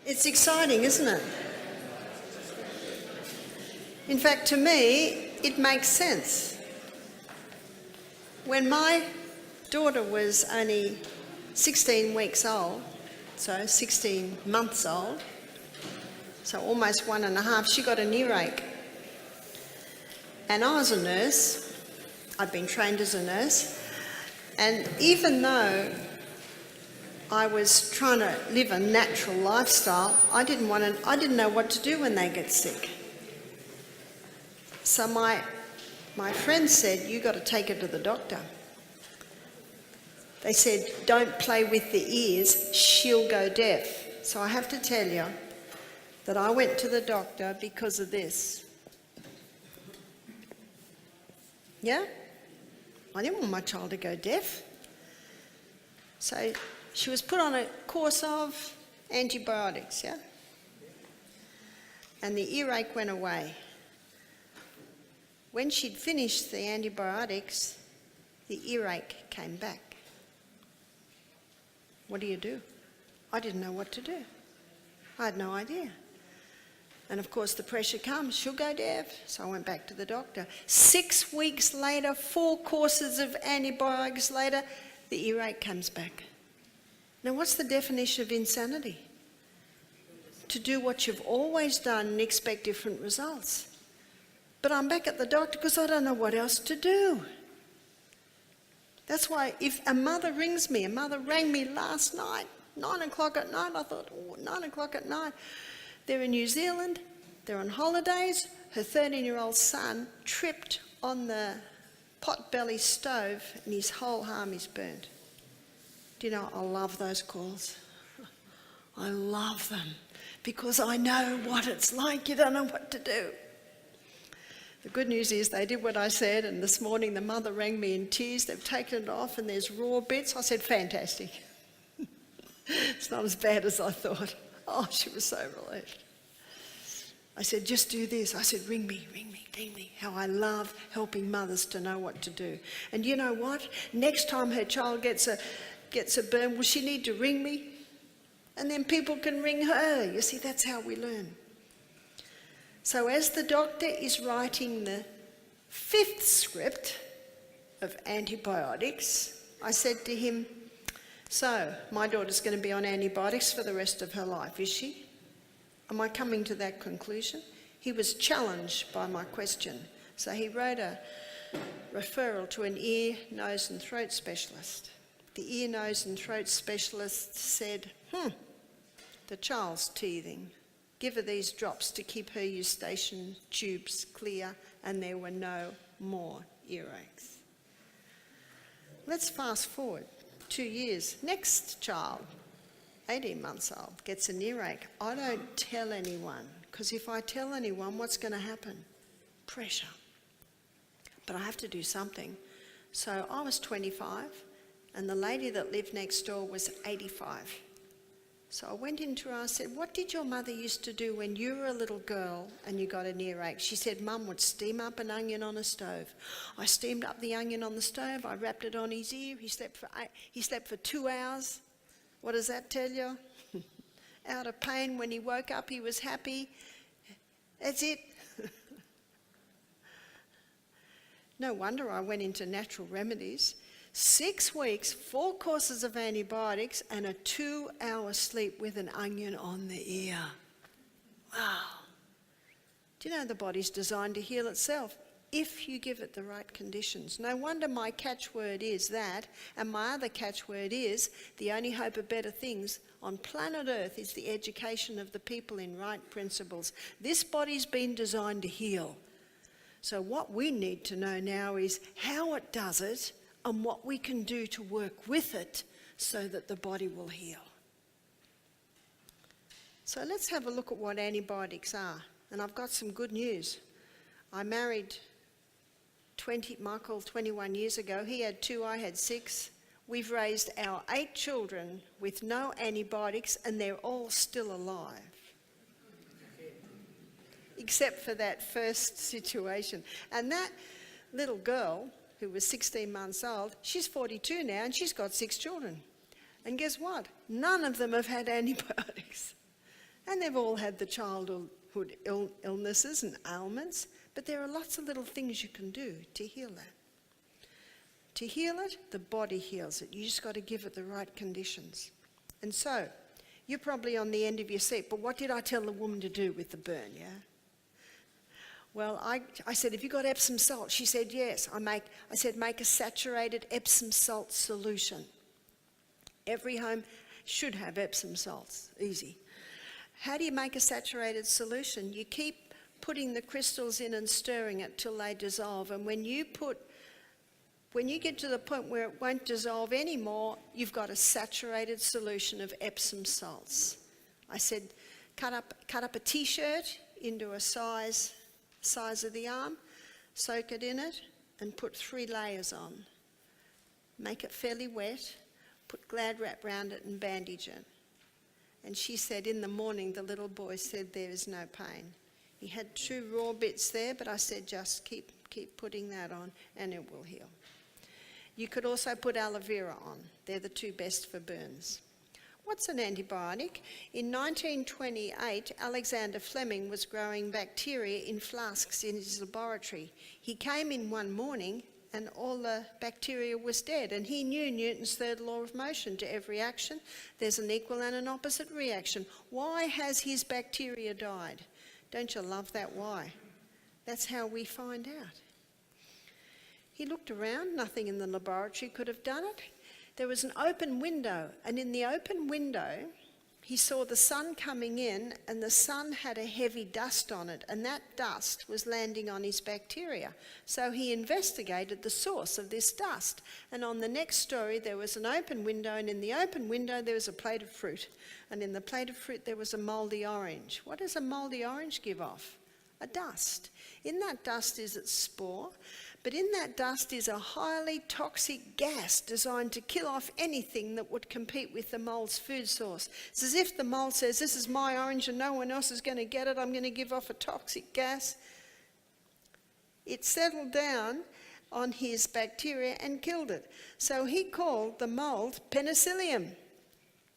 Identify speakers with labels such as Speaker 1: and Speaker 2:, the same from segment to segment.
Speaker 1: It's exciting, isn't it? In fact, to me, it makes sense. When my daughter was only 16 weeks old, so 16 months old, so almost 1.5, she got an earache. And I was a nurse. I'd been trained as a nurse. And even though I was trying to live a natural lifestyle, I didn't know what to do when they get sick. So my friend said, "You got to take her to the doctor." They said, "Don't play with the ears, she'll go deaf." So I have to tell you that I went to the doctor because of this. Yeah? I didn't want my child to go deaf. So she was put on a course of antibiotics, yeah? And the earache went away. When she'd finished the antibiotics, the earache came back. What do? I didn't know what to do. I had no idea. And of course the pressure comes, she'll go deaf. So I went back to the doctor. 6 weeks later, 4 courses of antibiotics later, the earache comes back. Now what's the definition of insanity? To do what you've always done and expect different results. But I'm back at the doctor because I don't know what else to do. That's why if a mother rings me, a mother rang me last night, 9 o'clock at night, I thought, 9 o'clock at night. They're in New Zealand, they're on holidays, her 13-year-old son tripped on the pot-belly stove and his whole arm is burnt. Do you know, I love those calls. I love them because I know what it's like. You don't know what to do. The good news is they did what I said, and this morning the mother rang me in tears. They've taken it off and there's raw bits. I said, fantastic. It's not as bad as I thought. Oh, she was so relieved. I said, just do this. I said, ring me. How I love helping mothers to know what to do. And you know what? Next time her child gets a burn, will she need to ring me? And then people can ring her. You see, that's how we learn. So as the doctor is writing the 5th script of antibiotics, I said to him, "So, my daughter's going to be on antibiotics for the rest of her life, is she? Am I coming to that conclusion?" He was challenged by my question. So he wrote a referral to an ear, nose and throat specialist. The ear, nose and throat specialist said, the child's teething. Give her these drops to keep her eustachian tubes clear, and there were no more earaches. Let's fast forward 2 years. Next child, 18 months old, gets an earache. I don't tell anyone, because if I tell anyone, what's going to happen? Pressure. But I have to do something. So I was 25, and the lady that lived next door was 85. So I went into her, I said, "What did your mother used to do when you were a little girl and you got an earache?" She said, "Mum would steam up an onion on a stove." I steamed up the onion on the stove, I wrapped it on his ear, he slept for 2 hours. What does that tell you? Out of pain. When he woke up, he was happy. That's it. No wonder I went into natural remedies. 6 weeks, 4 courses of antibiotics, and a 2-hour sleep with an onion on the ear. Wow. Do you know the body's designed to heal itself if you give it the right conditions? No wonder my catchword is that, and my other catchword is, the only hope of better things on planet Earth is the education of the people in right principles. This body's been designed to heal. So what we need to know now is how it does it, and what we can do to work with it so that the body will heal. So let's have a look at what antibiotics are. And I've got some good news. I married Michael 21 years ago. He had 2, I had 6. We've raised our 8 children with no antibiotics, and they're all still alive. Except for that first situation. And that little girl, who was 16 months old, she's 42 now and she's got 6 children. And guess what? None of them have had antibiotics. And they've all had the childhood illnesses and ailments, but there are lots of little things you can do to heal that. To heal it, the body heals it. You just got to give it the right conditions. And so, you're probably on the end of your seat, but what did I tell the woman to do with the burn, yeah? Well, I said, have you got Epsom salt? She said, yes. I said, make a saturated Epsom salt solution. Every home should have Epsom salts, easy. How do you make a saturated solution? You keep putting the crystals in and stirring it till they dissolve. And when you get to the point where it won't dissolve anymore, you've got a saturated solution of Epsom salts. I said, cut up a t-shirt into a size of the arm, soak it in it, and put 3 layers on. Make it fairly wet, put Glad wrap round it and bandage it. And she said in the morning, the little boy said there is no pain. He had 2 raw bits there, but I said just keep putting that on and it will heal. You could also put aloe vera on. They're the 2 best for burns. What's an antibiotic? In 1928, Alexander Fleming was growing bacteria in flasks in his laboratory. He came in one morning and all the bacteria was dead, and he knew Newton's 3rd law of motion. To every action, there's an equal and an opposite reaction. Why has his bacteria died? Don't you love that why? That's how we find out. He looked around, nothing in the laboratory could have done it. There was an open window, and in the open window, he saw the sun coming in, and the sun had a heavy dust on it, and that dust was landing on his bacteria. So he investigated the source of this dust. And on the next story, there was an open window, and in the open window, there was a plate of fruit. And in the plate of fruit, there was a mouldy orange. What does a mouldy orange give off? A dust. In that dust is its spore. But in that dust is a highly toxic gas designed to kill off anything that would compete with the mole's food source. It's as if the mole says, this is my orange and no one else is going to get it. I'm going to give off a toxic gas. It settled down on his bacteria and killed it. So he called the mold penicillium.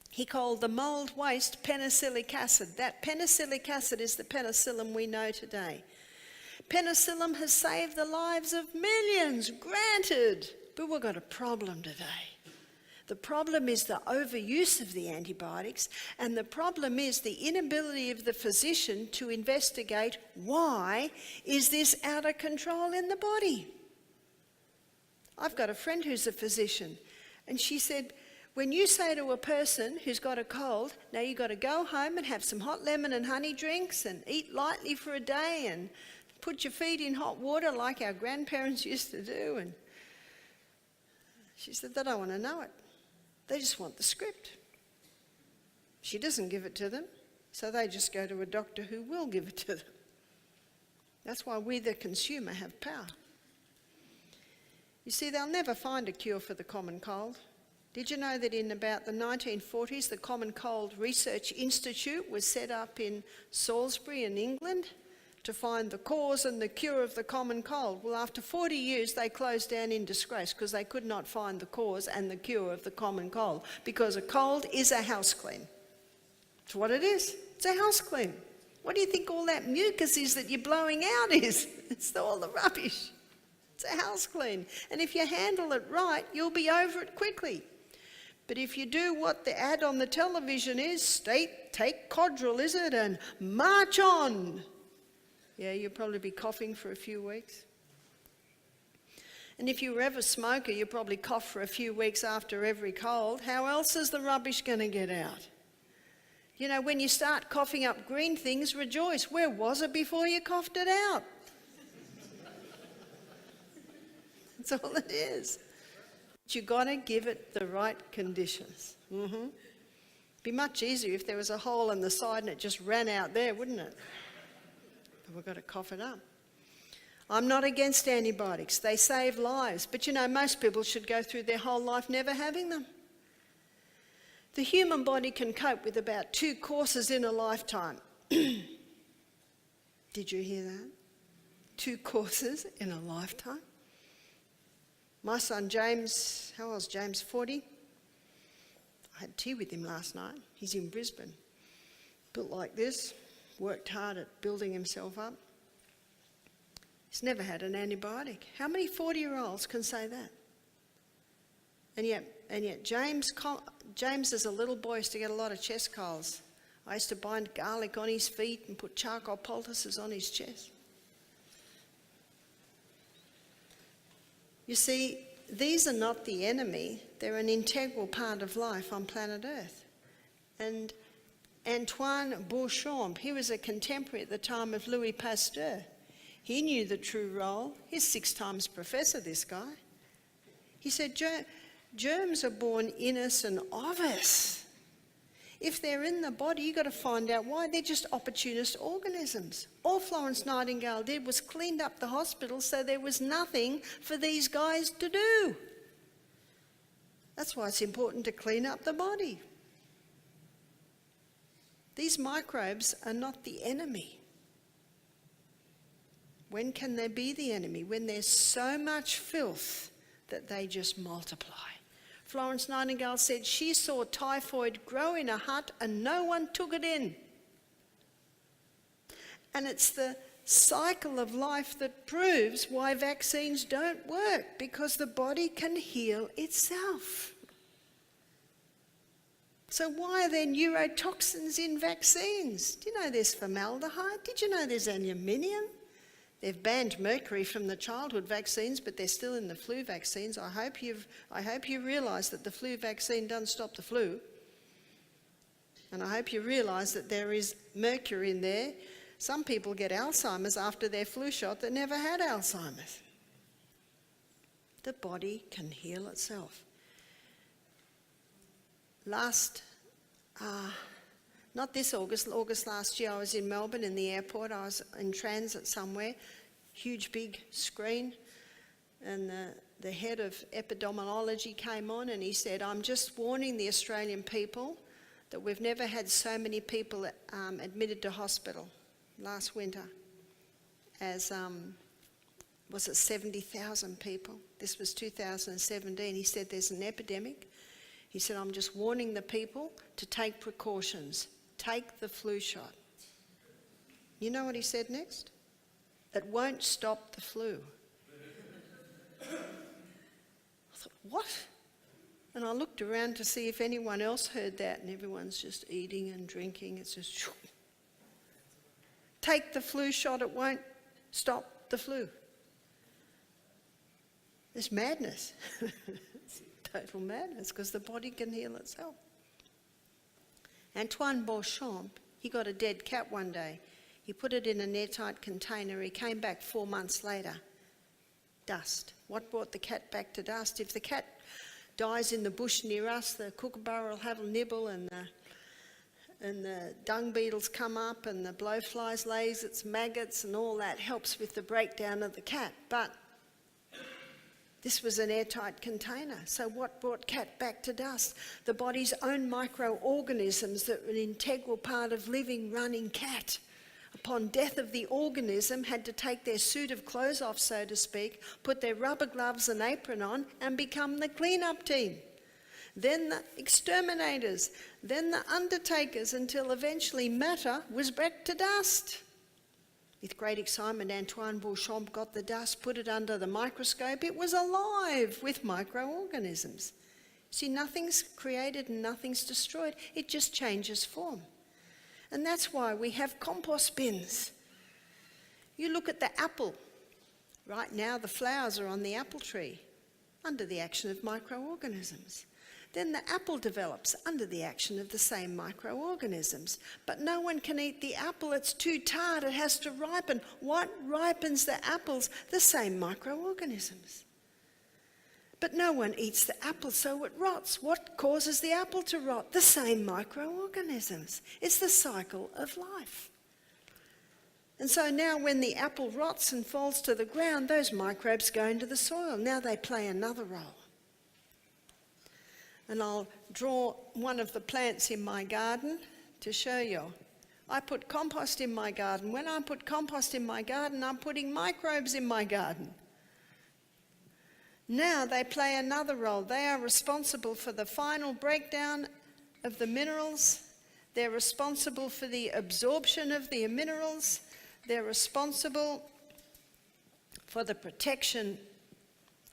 Speaker 1: He called the mold waste penicillic acid. That penicillic acid is the penicillin we know today. Penicillin has saved the lives of millions, granted, but we've got a problem today. The problem is the overuse of the antibiotics, and the problem is the inability of the physician to investigate why is this out of control in the body. I've got a friend who's a physician, and she said, when you say to a person who's got a cold, now you've got to go home and have some hot lemon and honey drinks and eat lightly for a day and put your feet in hot water like our grandparents used to do. And she said, they don't want to know it. They just want the script. She doesn't give it to them, so they just go to a doctor who will give it to them. That's why we, the consumer, have power. You see, they'll never find a cure for the common cold. Did you know that in about the 1940s, the Common Cold Research Institute was set up in Salisbury in England to find the cause and the cure of the common cold? Well, after 40 years, they closed down in disgrace because they could not find the cause and the cure of the common cold, because a cold is a house clean. It's what it is. It's a house clean. What do you think all that mucus is that you're blowing out is? It's all the rubbish. It's a house clean. And if you handle it right, you'll be over it quickly. But if you do what the ad on the television is, take Codral, is it, and march on, yeah, you'll probably be coughing for a few weeks. And if you were ever a smoker, you'll probably cough for a few weeks after every cold. How else is the rubbish going to get out? You know, when you start coughing up green things, rejoice. Where was it before you coughed it out? That's all it is. But you've got to give it the right conditions. Be much easier if there was a hole in the side and it just ran out there, wouldn't it? But we've got to cough it up. I'm not against antibiotics. They save lives. But you know, most people should go through their whole life never having them. The human body can cope with about 2 courses in a lifetime. Did you hear that? 2 courses in a lifetime? My son James, how old was James? 40? I had tea with him last night. He's in Brisbane. built like this, worked hard at building himself up. He's never had an antibiotic. How many 40-year-olds can say that? And yet James as a little boy used to get a lot of chest colds. I used to bind garlic on his feet and put charcoal poultices on his chest. You see, these are not the enemy. They're an integral part of life on planet Earth. And Antoine Beauchamp, he was a contemporary at the time of Louis Pasteur. He knew the true role. He's 6 times professor, this guy. He said, germs are born in us and of us. If they're in the body, you've got to find out why. They're just opportunist organisms. All Florence Nightingale did was cleaned up the hospital so there was nothing for these guys to do. That's why it's important to clean up the body. These microbes are not the enemy. When can they be the enemy? When there's so much filth that they just multiply. Florence Nightingale said she saw typhoid grow in a hut and no one took it in. And it's the cycle of life that proves why vaccines don't work, because the body can heal itself. So why are there neurotoxins in vaccines? Do you know there's formaldehyde? Did you know there's aluminium? They've banned mercury from the childhood vaccines, but they're still in the flu vaccines. I hope you realise that the flu vaccine doesn't stop the flu. And I hope you realise that there is mercury in there. Some people get Alzheimer's after their flu shot that never had Alzheimer's. The body can heal itself. Not this August last year, I was in Melbourne in the airport. I was in transit somewhere, huge big screen, and the head of epidemiology came on and he said, I'm just warning the Australian people that we've never had so many people admitted to hospital last winter as, was it 70,000 people? This was 2017. He said there's an epidemic. He said, I'm just warning the people to take precautions. Take the flu shot. You know what he said next? It won't stop the flu. I thought, what? And I looked around to see if anyone else heard that, and everyone's just eating and drinking. It's just, shoo. Take the flu shot, it won't stop the flu. It's madness. It's total madness, because the body can heal itself. Antoine Beauchamp, he got a dead cat one day. He put it in an airtight container. He came back 4 months later. Dust. What brought the cat back to dust? If the cat dies in the bush near us, the kookaburra will have a nibble, and the dung beetles come up, and the blowflies lays its maggots, and all that helps with the breakdown of the cat. But this was an airtight container. So what brought cat back to dust? The body's own microorganisms that were an integral part of living, running cat. Upon death of the organism, had to take their suit of clothes off, so to speak, put their rubber gloves and apron on, and become the clean-up team. Then the exterminators, then the undertakers, until eventually matter was back to dust. With great excitement, Antoine Beauchamp got the dust, put it under the microscope. It was alive with microorganisms. See, nothing's created and nothing's destroyed. It just changes form. And that's why we have compost bins. You look at the apple. Right now, the flowers are on the apple tree under the action of microorganisms. Then the apple develops under the action of the same microorganisms. But no one can eat the apple. It's too tart. It has to ripen. What ripens the apples? The same microorganisms. But no one eats the apple, so it rots. What causes the apple to rot? The same microorganisms. It's the cycle of life. And so now when the apple rots and falls to the ground, those microbes go into the soil. Now they play another role. And I'll draw one of the plants in my garden to show you. I put compost in my garden. When I put compost in my garden, I'm putting microbes in my garden. Now they play another role. They are responsible for the final breakdown of the minerals. They're responsible for the absorption of the minerals. They're responsible for the protection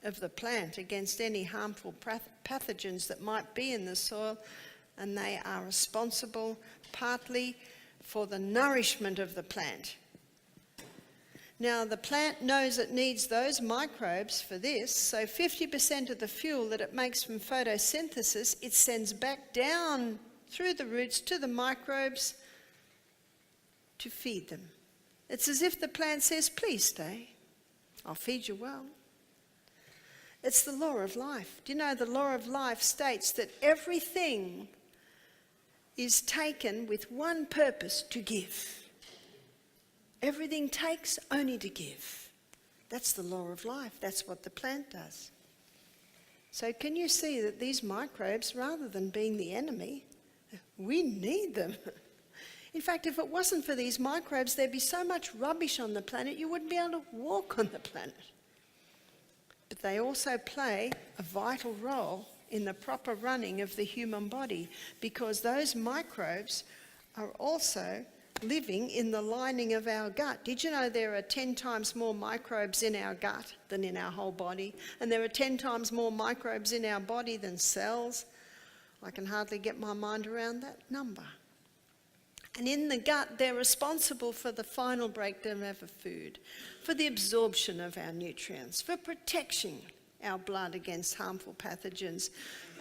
Speaker 1: of the plant against any harmful pathogens that might be in the soil, and they are responsible partly for the nourishment of the plant. Now, the plant knows it needs those microbes for this, so 50% of the fuel that it makes from photosynthesis, it sends back down through the roots to the microbes to feed them. It's as if the plant says, please stay, I'll feed you well. It's the law of life. Do you know the law of life states that everything is taken with one purpose: to give. Everything takes only to give. That's the law of life. That's what the plant does. So can you see that these microbes, rather than being the enemy, we need them. In fact, if it wasn't for these microbes, there'd be so much rubbish on the planet, you wouldn't be able to walk on the planet. But they also play a vital role in the proper running of the human body, because those microbes are also living in the lining of our gut. Did you know there are 10 times more microbes in our gut than in our whole body? And there are 10 times more microbes in our body than cells. I can hardly get my mind around that number. And in the gut, they're responsible for the final breakdown of our food, for the absorption of our nutrients, for protecting our blood against harmful pathogens,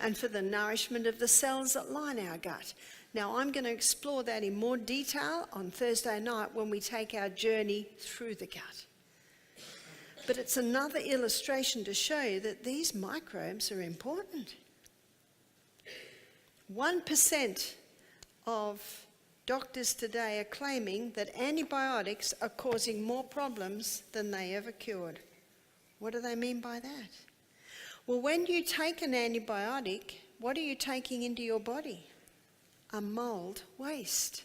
Speaker 1: and for the nourishment of the cells that line our gut. Now, I'm going to explore that in more detail on Thursday night when we take our journey through the gut. But it's another illustration to show you that these microbes are important. 1% of doctors today are claiming that antibiotics are causing more problems than they ever cured. What do they mean by that? Well, when you take an antibiotic, what are you taking into your body? A mould waste.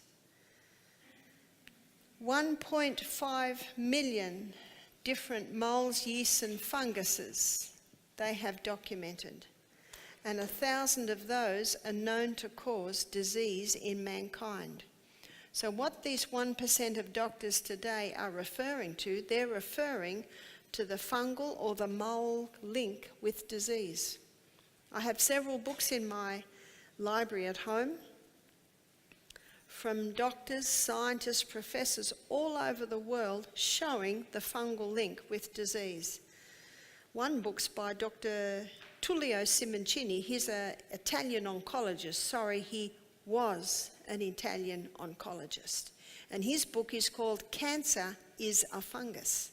Speaker 1: 1.5 million different molds, yeasts and funguses they have documented, and 1,000 of those are known to cause disease in mankind. So what these 1% of doctors today are referring to, they're referring to the fungal or the mold link with disease. I have several books in my library at home from doctors, scientists, professors all over the world showing the fungal link with disease. One book's by Dr. Tullio Simoncini. He's an Italian oncologist. Sorry, he was an Italian oncologist. And his book is called Cancer is a Fungus.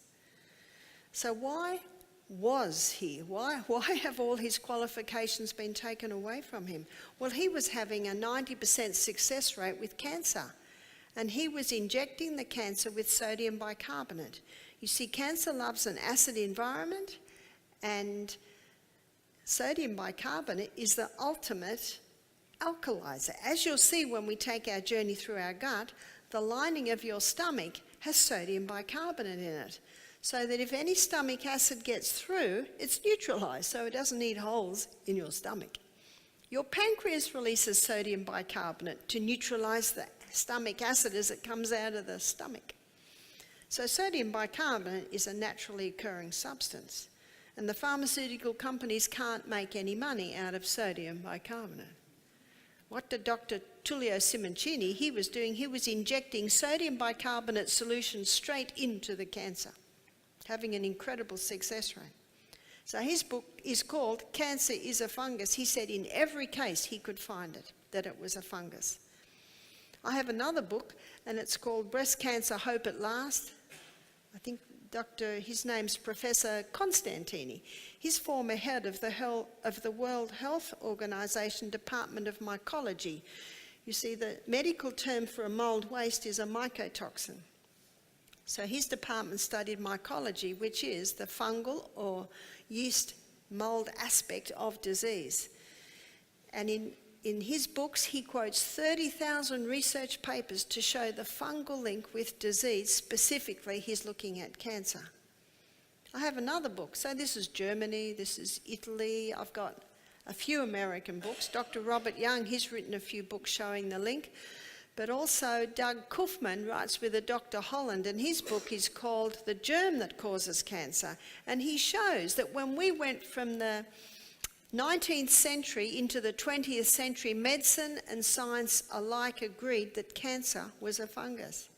Speaker 1: So why was he? Why have all his qualifications been taken away from him? Well, he was having a 90% success rate with cancer, and he was injecting the cancer with sodium bicarbonate. You see, cancer loves an acid environment, and sodium bicarbonate is the ultimate alkalizer. As you'll see when we take our journey through our gut, the lining of your stomach has sodium bicarbonate in it, so that if any stomach acid gets through, it's neutralised, so it doesn't need holes in your stomach. Your pancreas releases sodium bicarbonate to neutralise the stomach acid as it comes out of the stomach. So sodium bicarbonate is a naturally occurring substance, and the pharmaceutical companies can't make any money out of sodium bicarbonate. What did Dr. Tullio Simoncini, he was doing, he was injecting sodium bicarbonate solution straight into the cancer, having an incredible success rate. So his book is called Cancer is a Fungus. He said in every case he could find it, that it was a fungus. I have another book, and it's called Breast Cancer, Hope at Last. I think his name's Professor Constantini. He's former head of the World Health Organization Department of Mycology. You see, the medical term for a mold waste is a mycotoxin. So his department studied mycology, which is the fungal or yeast mold aspect of disease. And in his books, he quotes 30,000 research papers to show the fungal link with disease. Specifically, he's looking at cancer. I have another book. So this is Germany, this is Italy. I've got a few American books. Dr. Robert Young, he's written a few books showing the link. But also Doug Kaufman writes with a Dr. Holland, and his book is called The Germ That Causes Cancer. And he shows that when we went from the 19th century into the 20th century, medicine and science alike agreed that cancer was a fungus.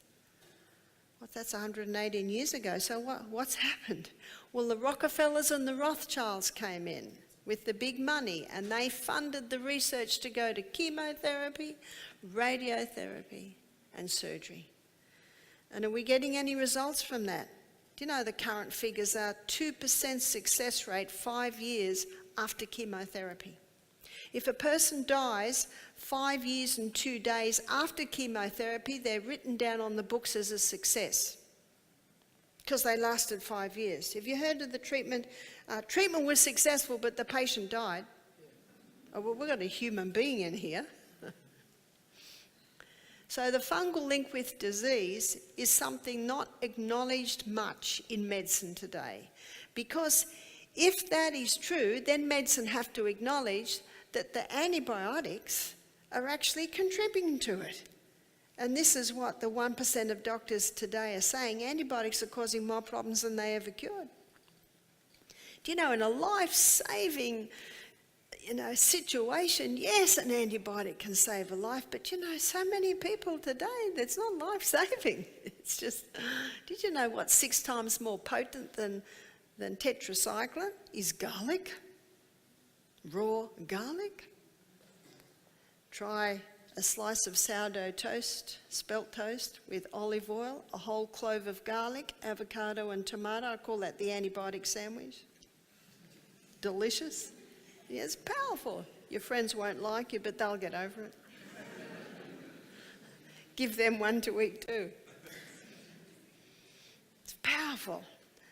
Speaker 1: Well, that's 118 years ago, so what's happened? Well, the Rockefellers and the Rothschilds came in with the big money, and they funded the research to go to chemotherapy, radiotherapy, and surgery. And are we getting any results from that? Do you know the current figures are 2% success rate 5 years after chemotherapy? If a person dies 5 years and 2 days after chemotherapy, they're written down on the books as a success because they lasted 5 years. Have you heard of the treatment? Treatment was successful, but the patient died. Oh, well, we've got a human being in here. So the fungal link with disease is something not acknowledged much in medicine today. Because if that is true, then medicine have to acknowledge that the antibiotics are actually contributing to it. And this is what the 1% of doctors today are saying. Antibiotics are causing more problems than they ever cured. Do you know, in a life-saving, situation, yes, an antibiotic can save a life, but so many people today, that's not life-saving. It's just, did you know what's 6 times more potent than tetracycline is garlic? Raw garlic. Try a slice of sourdough toast, spelt toast, with olive oil, a whole clove of garlic, avocado and tomato. I call that the antibiotic sandwich. Delicious. Yeah, it's powerful. Your friends won't like you, but they'll get over it. Give them one to eat too. It's powerful.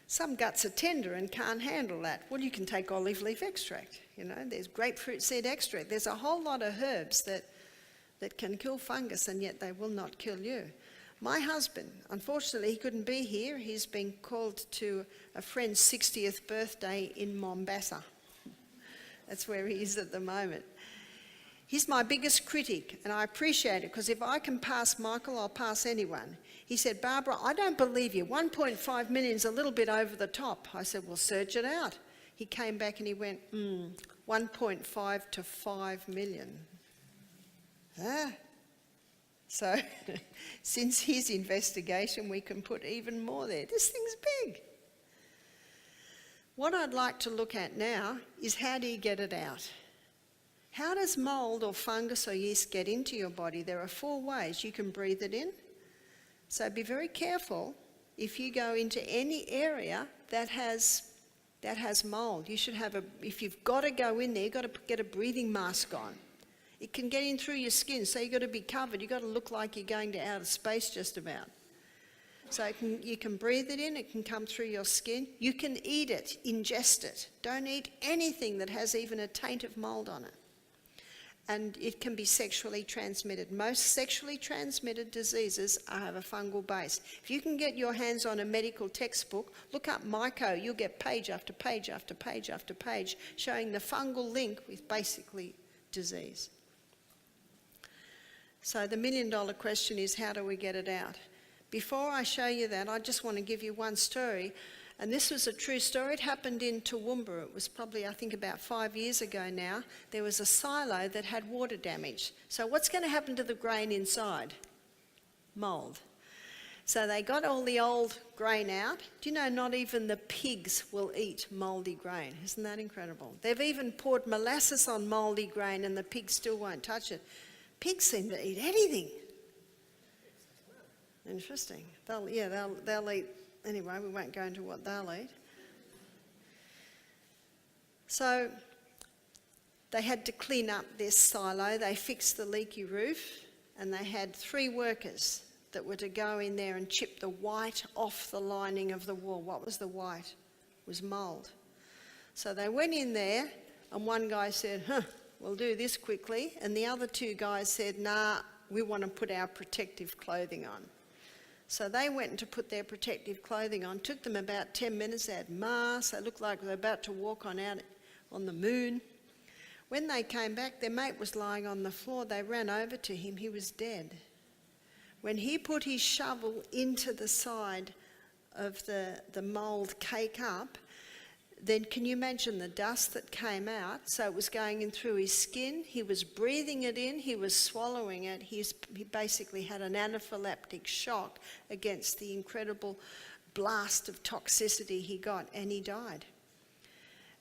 Speaker 1: Some guts are tender and can't handle that. Well, you can take olive leaf extract. There's grapefruit seed extract. There's a whole lot of herbs that can kill fungus, and yet they will not kill you. My husband, unfortunately, he couldn't be here. He's been called to a friend's 60th birthday in Mombasa. That's where he is at the moment. He's my biggest critic, and I appreciate it, because if I can pass Michael, I'll pass anyone. He said, Barbara, I don't believe you. 1.5 million is a little bit over the top. I said, well, search it out. He came back and he went, 1.5 to 5 million. So, since his investigation, we can put even more there. This thing's big. What I'd like to look at now is, how do you get it out? How does mould or fungus or yeast get into your body? There are 4 ways. You can breathe it in. So be very careful if you go into any area that has mould. You should have if you've got to go in there, you've got to get a breathing mask on. It can get in through your skin, so you've got to be covered. You've got to look like you're going to outer space just about. So you can breathe it in, it can come through your skin. You can eat it, ingest it. Don't eat anything that has even a taint of mould on it. And it can be sexually transmitted. Most sexually transmitted diseases have a fungal base. If you can get your hands on a medical textbook, look up myco, you'll get page after page after page after page showing the fungal link with basically disease. So the $1 million question is, how do we get it out? Before I show you that, I just want to give you one story. And this was a true story. It happened in Toowoomba. It was probably, I think, about 5 years ago now. There was a silo that had water damage. So what's going to happen to the grain inside? Mould. So they got all the old grain out. Do you know, not even the pigs will eat mouldy grain? Isn't that incredible? They've even poured molasses on mouldy grain and the pigs still won't touch it. Pigs seem to eat anything. Interesting. They'll eat. Anyway, we won't go into what they'll eat. So they had to clean up this silo. They fixed the leaky roof, and they had 3 workers that were to go in there and chip the white off the lining of the wall. What was the white? It was mould. So they went in there, and one guy said, we'll do this quickly. And the other 2 guys said, nah, we want to put our protective clothing on. So they went to put their protective clothing on. Took them about 10 minutes. They had masks. They looked like they were about to walk out on the moon. When they came back, their mate was lying on the floor. They ran over to him. He was dead. when he put his shovel into the side of the mould cake up, then can you imagine the dust that came out? So it was going in through his skin, he was breathing it in, he was swallowing it, he basically had an anaphylactic shock against the incredible blast of toxicity he got, and he died.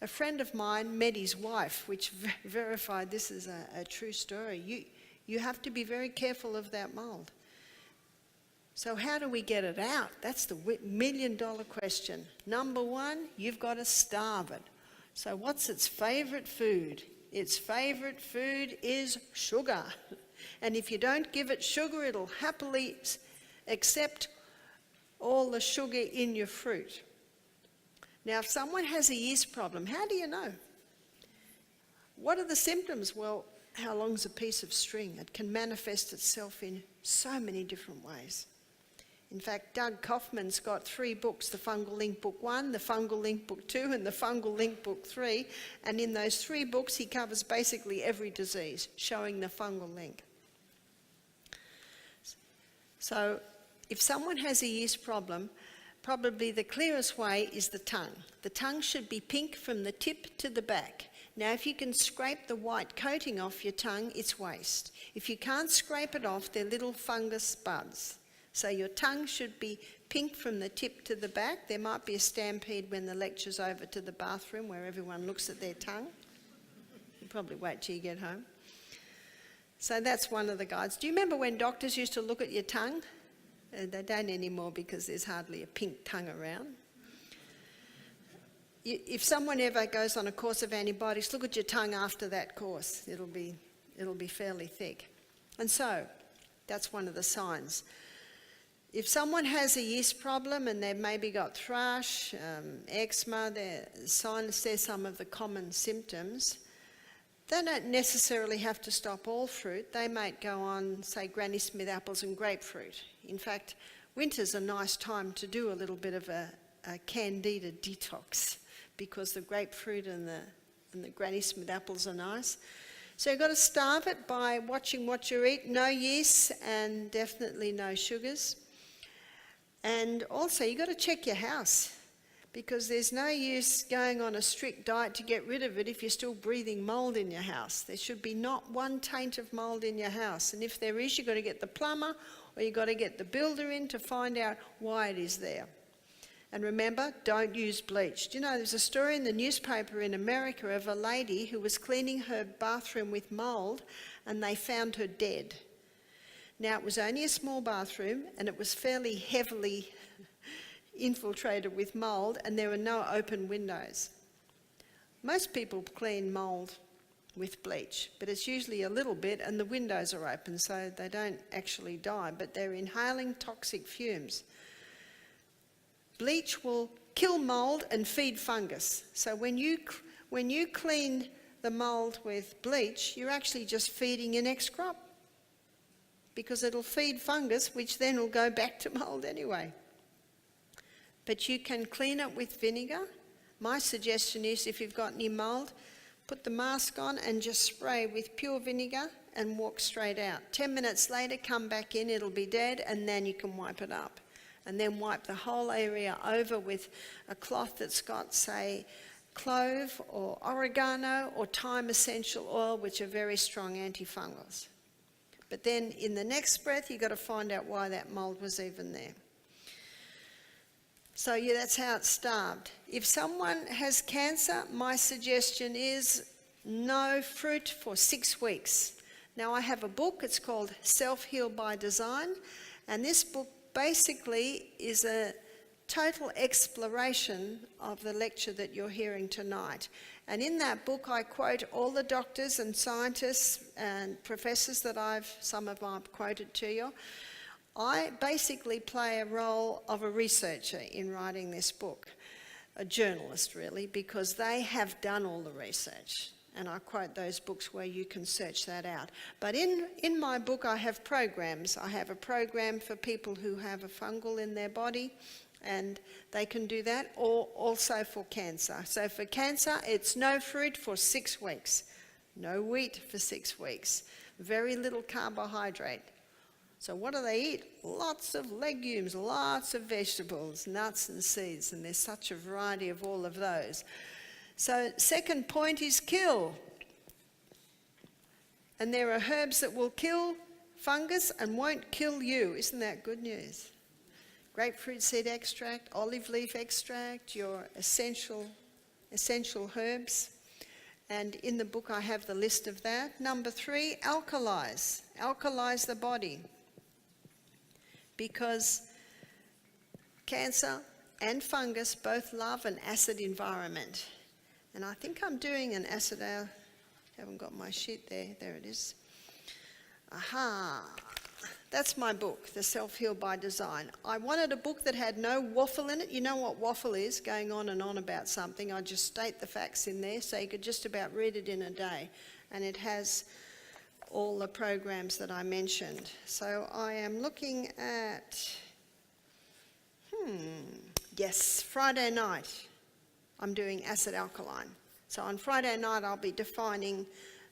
Speaker 1: A friend of mine met his wife, which verified this is a true story. You have to be very careful of that mould. So how do we get it out? That's the million-dollar question. Number one, you've got to starve it. So what's its favourite food? Its favourite food is sugar. And if you don't give it sugar, it'll happily accept all the sugar in your fruit. Now, if someone has a yeast problem, how do you know? What are the symptoms? Well, how long's a piece of string? It can manifest itself in so many different ways. In fact, Doug Kaufman's got 3 books, the Fungal Link Book 1, the Fungal Link Book 2, and the Fungal Link Book 3. And in those 3 books, he covers basically every disease, showing the fungal link. So if someone has a yeast problem, probably the clearest way is the tongue. The tongue should be pink from the tip to the back. Now, if you can scrape the white coating off your tongue, it's waste. If you can't scrape it off, they're little fungus buds. So your tongue should be pink from the tip to the back. There might be a stampede when the lecture's over to the bathroom where everyone looks at their tongue. You probably wait till you get home. So that's one of the guides. Do you remember when doctors used to look at your tongue? They don't anymore because there's hardly a pink tongue around. If someone ever goes on a course of antibiotics, look at your tongue after that course. It'll be fairly thick. And so that's one of the signs. If someone has a yeast problem and they've maybe got thrush, eczema, sinus, they're some of the common symptoms, they don't necessarily have to stop all fruit. They might go on, say, Granny Smith apples and grapefruit. In fact, winter's a nice time to do a little bit of a candida detox because the grapefruit and the Granny Smith apples are nice. So you've got to starve it by watching what you eat. No yeast and definitely no sugars. And also, you've got to check your house because there's no use going on a strict diet to get rid of it if you're still breathing mould in your house. There should be not one taint of mould in your house. And if there is, you've got to get the plumber or you've got to get the builder in to find out why it is there. And remember, don't use bleach. Do you know, there's a story in the newspaper in America of a lady who was cleaning her bathroom with mould and they found her dead. Now, it was only a small bathroom and it was fairly heavily infiltrated with mould and there were no open windows. Most people clean mould with bleach, but it's usually a little bit and the windows are open so they don't actually die, but they're inhaling toxic fumes. Bleach will kill mould and feed fungus. So when you clean the mould with bleach, you're actually just feeding your next crop, because it'll feed fungus, which then will go back to mould anyway. But you can clean it with vinegar. My suggestion is if you've got any mould, put the mask on and just spray with pure vinegar and walk straight out. 10 minutes later, come back in, it'll be dead, and then you can wipe it up. And then wipe the whole area over with a cloth that's got, say, clove or oregano or thyme essential oil, which are very strong antifungals. But then in the next breath, you've got to find out why that mould was even there. So yeah, that's how it's starved. If someone has cancer, my suggestion is no fruit for 6 weeks. Now I have a book, it's called Self-Heal by Design, and this book basically is a total exploration of the lecture that you're hearing tonight. And in that book, I quote all the doctors and scientists and professors that some of them I've quoted to you. I basically play a role of a researcher in writing this book, a journalist really, because they have done all the research. And I quote those books where you can search that out. But in my book, I have programs. I have a program for people who have a fungal in their body, and they can do that, or also for cancer. So for cancer, it's no fruit for 6 weeks, no wheat for 6 weeks, very little carbohydrate, So what do they eat? Lots of legumes, lots of vegetables, nuts and seeds, and there's such a variety of all of those. So second point is kill. And there are herbs that will kill fungus and won't kill you. Isn't that good news? Grapefruit seed extract, olive leaf extract, your essential herbs. And in the book I have the list of that. Number 3, alkalize. Alkalize the body. Because cancer and fungus both love an acid environment. And I think I'm doing an acid, I haven't got my sheet there, there it is. Aha, that's my book, The Self-Heal by Design. I wanted a book that had no waffle in it. You know what waffle is, going on and on about something. I just state the facts in there so you could just about read it in a day. And it has all the programs that I mentioned. So I am looking at, yes, Friday night I'm doing acid alkaline. So on Friday night I'll be defining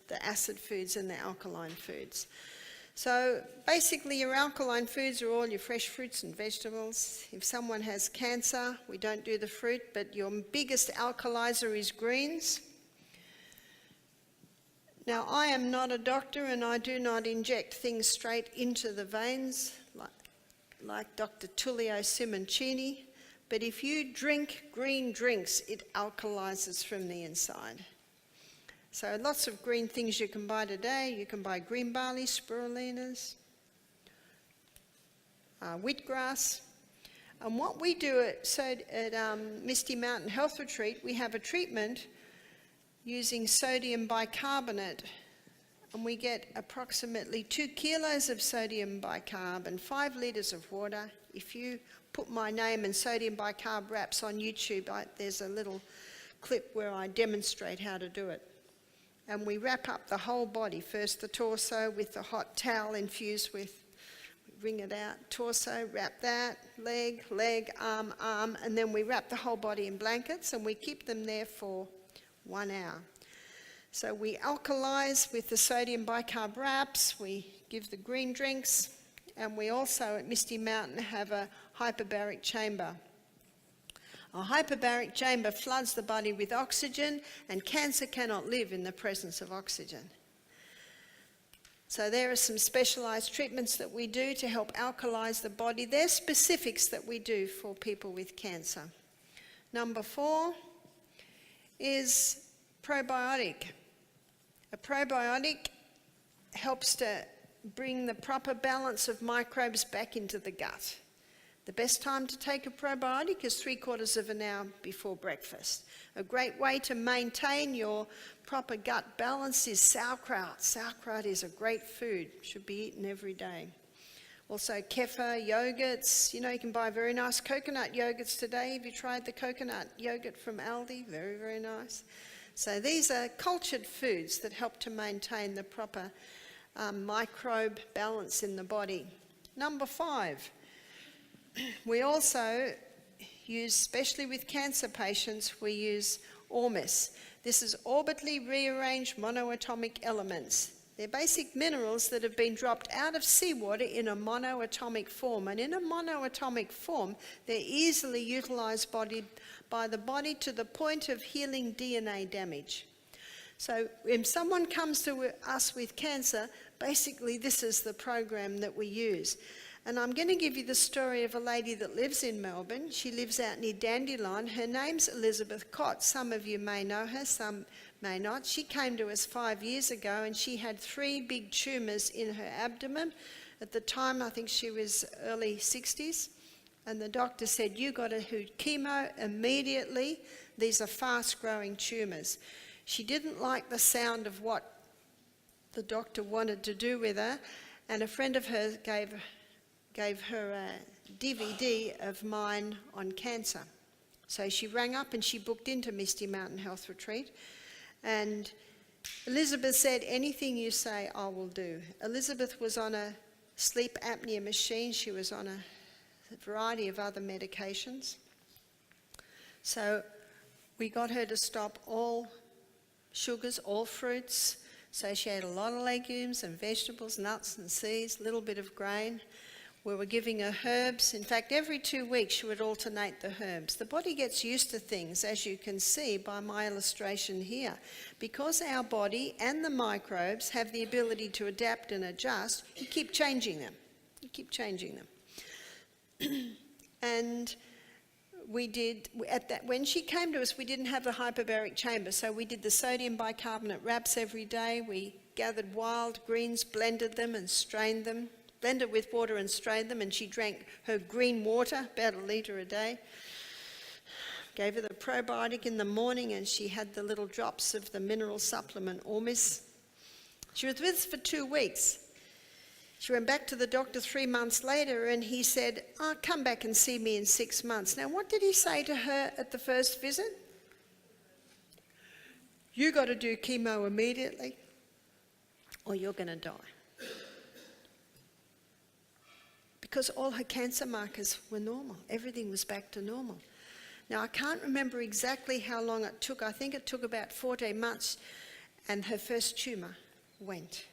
Speaker 1: the acid foods and the alkaline foods. So basically your alkaline foods are all your fresh fruits and vegetables. If someone has cancer, we don't do the fruit, but your biggest alkalizer is greens. Now, I am not a doctor and I do not inject things straight into the veins like Dr. Tullio Simoncini, but if you drink green drinks, it alkalizes from the inside. So lots of green things you can buy today. You can buy green barley, spirulinas, wheatgrass. And what we do at Misty Mountain Health Retreat, we have a treatment using sodium bicarbonate, and we get approximately 2 kilos of sodium bicarb and 5 litres of water. If you put my name and sodium bicarb wraps on YouTube, there's a little clip where I demonstrate how to do it. And we wrap up the whole body, first the torso with the hot towel infused with, wring it out, torso, wrap that, leg, arm, and then we wrap the whole body in blankets and we keep them there for 1 hour. So we alkalize with the sodium bicarb wraps, we give the green drinks, and we also at Misty Mountain have a hyperbaric chamber. A hyperbaric chamber floods the body with oxygen, and cancer cannot live in the presence of oxygen. So there are some specialised treatments that we do to help alkalise the body. They're specifics that we do for people with cancer. Number 4 is probiotic. A probiotic helps to bring the proper balance of microbes back into the gut. The best time to take a probiotic is 3/4 of an hour before breakfast. A great way to maintain your proper gut balance is sauerkraut. Sauerkraut is a great food, should be eaten every day. Also kefir, yogurts. You know, you can buy very nice coconut yogurts today. Have you tried the coconut yogurt from Aldi? Very, very nice. So these are cultured foods that help to maintain the proper microbe balance in the body. Number 5, we also use, especially with cancer patients, we use ormus. This is orbitally rearranged monoatomic elements. They're basic minerals that have been dropped out of seawater in a monoatomic form. And in a monoatomic form, they're easily utilised by the body to the point of healing DNA damage. So when someone comes to us with cancer, basically this is the program that we use. And I'm going to give you the story of a lady that lives in Melbourne. She lives out near Dandelion. Her name's Elizabeth Cott. Some of you may know her, some may not. She came to us 5 years ago and she had 3 big tumours in her abdomen. At the time, I think she was early 60s. And the doctor said, "You got to do chemo immediately. These are fast-growing tumours." She didn't like the sound of what the doctor wanted to do with her, and a friend of hers gave her a DVD of mine on cancer. So she rang up and she booked into Misty Mountain Health Retreat. And Elizabeth said, "Anything you say, I will do." Elizabeth was on a sleep apnea machine. She was on a variety of other medications. So we got her to stop all sugars, all fruits, So she ate a lot of legumes and vegetables, nuts and seeds, a little bit of grain. We were giving her herbs. In fact, every 2 weeks she would alternate the herbs. The body gets used to things, as you can see by my illustration here. Because our body and the microbes have the ability to adapt and adjust, you keep changing them. You keep changing them. And we did, when she came to us, we didn't have the hyperbaric chamber, so we did the sodium bicarbonate wraps every day. We gathered wild greens, blended them and strained them, blended with water and strained them, and she drank her green water, about 1 litre a day. Gave her the probiotic in the morning, and she had the little drops of the mineral supplement Ormis. She was with us for 2 weeks. She went back to the doctor 3 months later, and he said, "Oh, come back and see me in 6 months." Now, what did he say to her at the first visit? "You got to do chemo immediately, or you're going to die." Because all her cancer markers were normal. Everything was back to normal. Now, I can't remember exactly how long it took. I think it took about 14 months, and her first tumour went.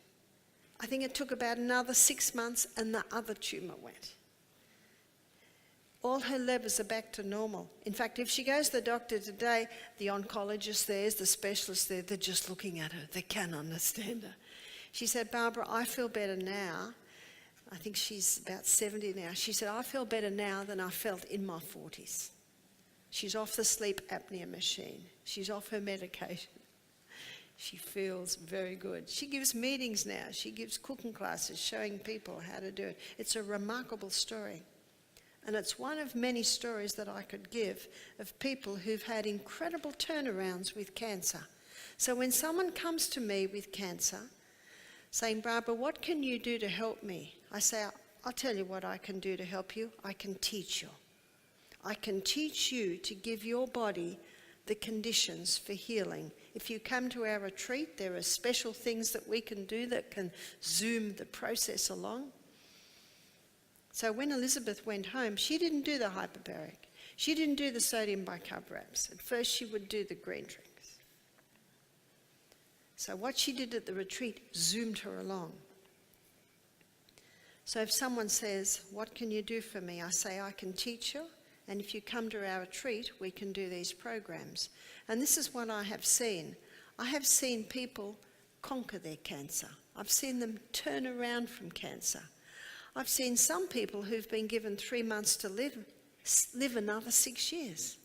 Speaker 1: I think it took about another 6 months, and the other tumour went. All her levels are back to normal. In fact, if she goes to the doctor today, the oncologist there, the specialist there, they're just looking at her. They can't understand her. She said, "Barbara, I feel better now." I think she's about 70 now. She said, "I feel better now than I felt in my 40s. She's off the sleep apnea machine. She's off her medication. She feels very good. She gives meetings now. She gives cooking classes showing people how to do it. It's a remarkable story. And it's one of many stories that I could give of people who've had incredible turnarounds with cancer. So when someone comes to me with cancer, saying, "Barbara, what can you do to help me?" I say, "I'll tell you what I can do to help you. I can teach you. I can teach you to give your body the conditions for healing. If you come to our retreat, there are special things that we can do that can zoom the process along." So when Elizabeth went home, she didn't do the hyperbaric. She didn't do the sodium bicarb wraps. At first she would do the green drinks. So what she did at the retreat zoomed her along. So if someone says, "What can you do for me?" I say, "I can teach you. And if you come to our retreat, we can do these programs." And this is what I have seen. I have seen people conquer their cancer. I've seen them turn around from cancer. I've seen some people who've been given 3 months to live another 6 years.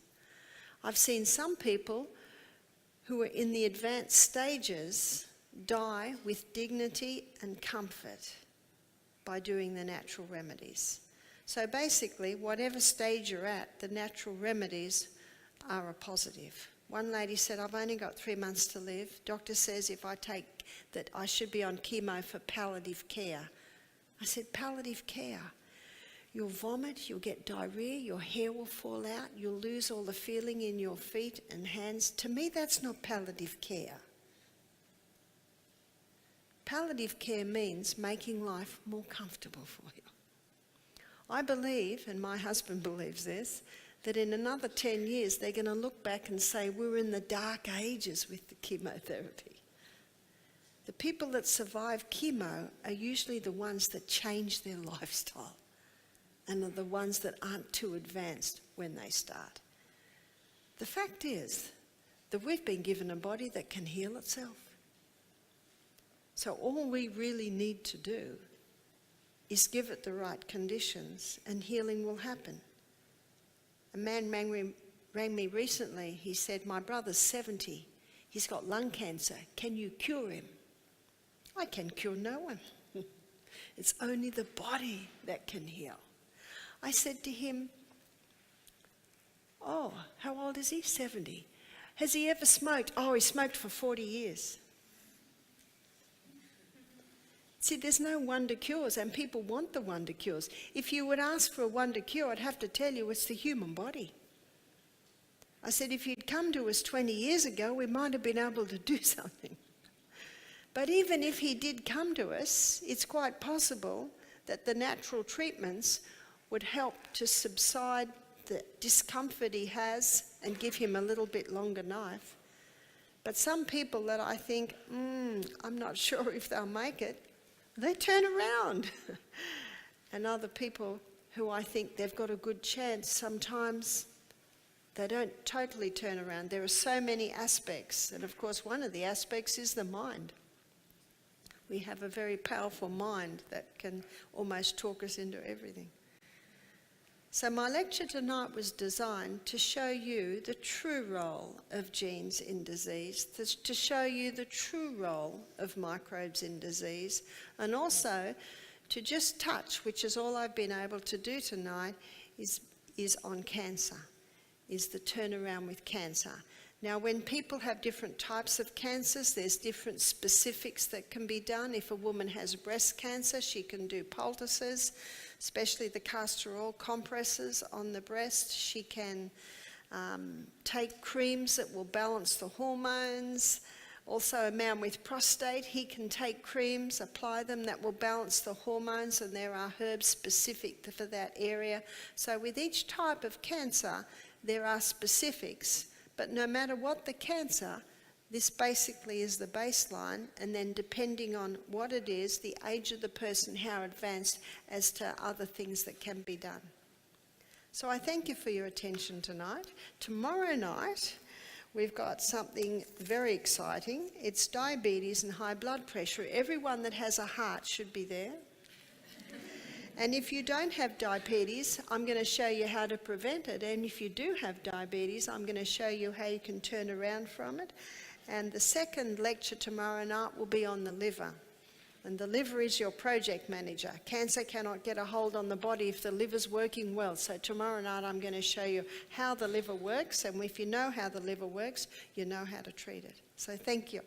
Speaker 1: I've seen some people who are in the advanced stages die with dignity and comfort by doing the natural remedies. So basically, whatever stage you're at, the natural remedies are a positive. One lady said, "I've only got 3 months to live. Doctor says if I take that I should be on chemo for palliative care." I said, "Palliative care? You'll vomit, you'll get diarrhea, your hair will fall out, you'll lose all the feeling in your feet and hands. To me, that's not palliative care. Palliative care means making life more comfortable for you." I believe, and my husband believes this, that in another 10 years they're going to look back and say, "We're in the dark ages with the chemotherapy." The people that survive chemo are usually the ones that change their lifestyle and are the ones that aren't too advanced when they start. The fact is that we've been given a body that can heal itself. So all we really need to do is give it the right conditions and healing will happen. A man rang me recently. He said, "My brother's 70. He's got lung cancer. Can you cure him?" I can cure no one. It's only the body that can heal. I said to him, "Oh, how old is he?" 70. "Has he ever smoked?" "Oh, he smoked for 40 years. See, there's no wonder cures, and people want the wonder cures. If you would ask for a wonder cure, I'd have to tell you it's the human body. I said, if you'd come to us 20 years ago, we might have been able to do something. But even if he did come to us, it's quite possible that the natural treatments would help to subside the discomfort he has and give him a little bit longer life. But some people that I think, I'm not sure if they'll make it, they turn around. And other people who I think they've got a good chance, sometimes they don't totally turn around. There are so many aspects, and of course one of the aspects is the mind. We have a very powerful mind that can almost talk us into everything. So my lecture tonight was designed to show you the true role of genes in disease, to show you the true role of microbes in disease, and also to just touch, which is all I've been able to do tonight, is on cancer, is the turnaround with cancer. Now, when people have different types of cancers, there's different specifics that can be done. If a woman has breast cancer, she can do poultices, especially the castor oil compresses on the breast. She can take creams that will balance the hormones. Also, a man with prostate, he can take creams, apply them that will balance the hormones, and there are herbs specific for that area. So with each type of cancer, there are specifics. But no matter what the cancer, this basically is the baseline, and then depending on what it is, the age of the person, how advanced, as to other things that can be done. So I thank you for your attention tonight. Tomorrow night, we've got something very exciting. It's diabetes and high blood pressure. Everyone that has a heart should be there. And if you don't have diabetes, I'm going to show you how to prevent it. And if you do have diabetes, I'm going to show you how you can turn around from it. And the second lecture tomorrow night will be on the liver. And the liver is your project manager. Cancer cannot get a hold on the body if the liver's working well. So tomorrow night I'm going to show you how the liver works. And if you know how the liver works, you know how to treat it. So thank you.